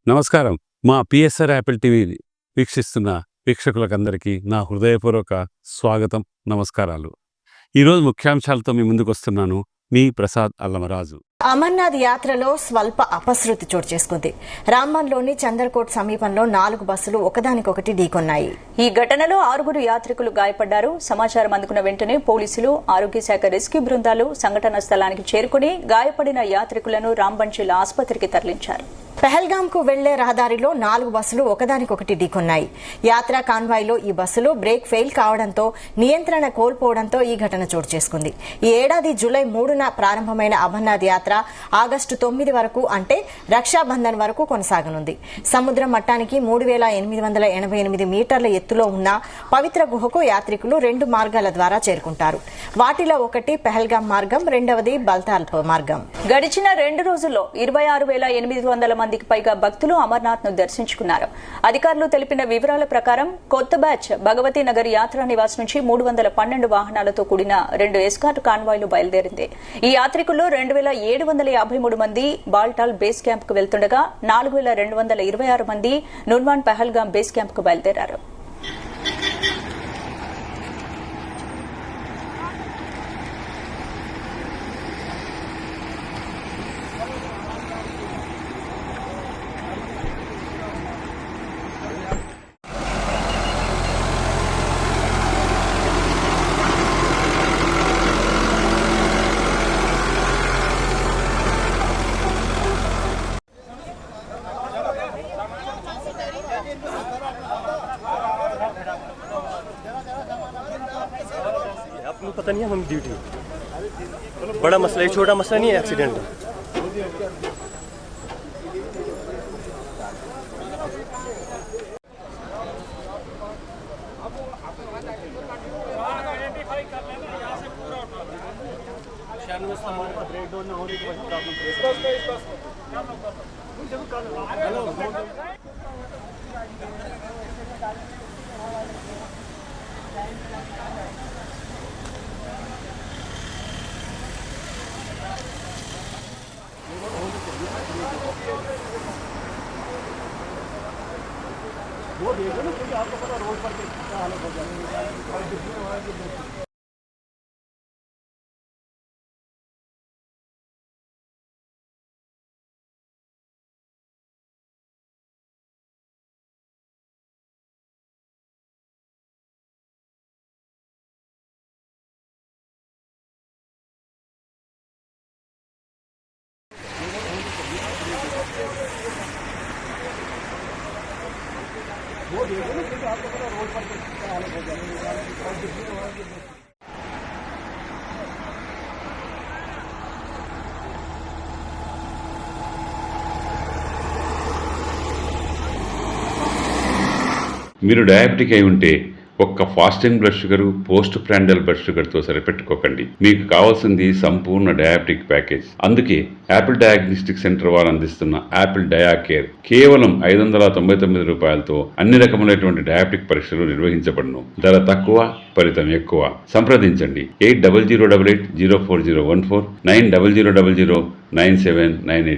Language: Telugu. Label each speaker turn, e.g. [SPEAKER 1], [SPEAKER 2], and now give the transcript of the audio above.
[SPEAKER 1] నమస్కారం. మా పిఎస్ఆర్ యాపిల్ టీవీ వీక్షిస్తున్న వీక్షకులకందరికీ నా హృదయపూర్వక స్వాగతం, నమస్కారాలు. ఈరోజు ముఖ్యాంశాలతో మీ ముందుకు వస్తున్నాను. మీ ప్రసాద్ అల్లమరాజు.
[SPEAKER 2] అమర్నాథ్ యాత్రలో స్వల్ప అపశృతి చోటు చేసుకుంది. రామ్మన్లోని చందర్కోట్ సమీపంలో 4 బస్సులు ఒకదానికొకటి ఢీకొన్నాయి.
[SPEAKER 3] ఈ ఘటనలో 6 యాత్రికులు గాయపడ్డారు. సమాచారం అందుకున్న వెంటనే పోలీసులు, ఆరోగ్య శాఖ రెస్క్యూ బృందాలు సంఘటనా స్థలానికి చేరుకుని గాయపడిన యాత్రికులను రాంబన్ జిల్లా ఆసుపత్రికి తరలించారు. పెహల్గాం కు వెళ్లే రహదారిలో 4 బస్సులు ఒకదానికొకటి ఢీకొన్నాయి. యాత్రా కాన్వాయ్లో ఈ బస్సులు బ్రేక్ ఫెయిల్ కావడంతో నియంత్రణ కోల్పోవడంతో ఈ ఘటన చోటు చేసుకుంది. ఈ ఏడాది జూలై 3న ప్రారంభమైన అమర్నాథ్ యాత్ర ఆగస్టు 9 వరకు అంటే రక్షాబంధన్ వరకు కొనసాగనుంది. సముద్ర మట్టానికి 3888 మీటర్ల ఎత్తులో ఉన్న పవిత్ర గుహకు యాత్రికులు 2 మార్గాల ద్వారా చేరుకుంటారు. వాటిలో ఒకటి పెహల్గాం మార్గం, రెండవది బల్తాల్ మార్గం. గడిచిన 2 రోజుల్లో 26,800 మందికి పైగా భక్తులు అమర్నాథ్ ను దర్శించుకున్నారు. అధికారులు తెలిపిన వివరాల ప్రకారం కొత్త బ్యాచ్ భగవతీ నగర్ యాత్రా నివాస్ నుంచి 312 వాహనాలతో కూడిన 2 ఎస్కార్ట్ కాన్వాయ్లు బయలుదేరింది. ఈ యాత్రికుల్లో 2,753 మంది బాల్టాల్ బేస్ క్యాంప్ కు వెళ్తుండగా 4,226 మంది నున్వాన్ పెహల్గాం బేస్ క్యాంప్ కు బయలుదేరారు.
[SPEAKER 4] आपको पता नहीं है, हम ड्यूटी बड़ा मसला है, छोटा मसला नहीं है एक्सीडेंट। वो देखो ना, क्योंकि आपको पता रोड पर क्या हालत हो जाती है। वो देखो ना, क्योंकि आपको पता रोड पर क्या हालत हो जाती है।
[SPEAKER 5] మీరు డయాబెటిక్ అయి ఉంటే ఒక్క fasting blood sugar, post prandial blood షుగర్తో సరిపెట్టుకోకండి. మీకు కావాల్సింది సంపూర్ణ డయాబెటిక్ ప్యాకేజ్. అందుకే యాపిల్ డయాగ్నోస్టిక్ సెంటర్ వారు అందిస్తున్న యాపిల్ డయా కేర్ కేవలం 599 రూపాయలతో అన్ని రకములైనటువంటి డయాబెటిక్ పరీక్షలు నిర్వహించబడును. ధర తక్కువ, ఫలితం ఎక్కువ. సంప్రదించండి 8008804014 9000009798.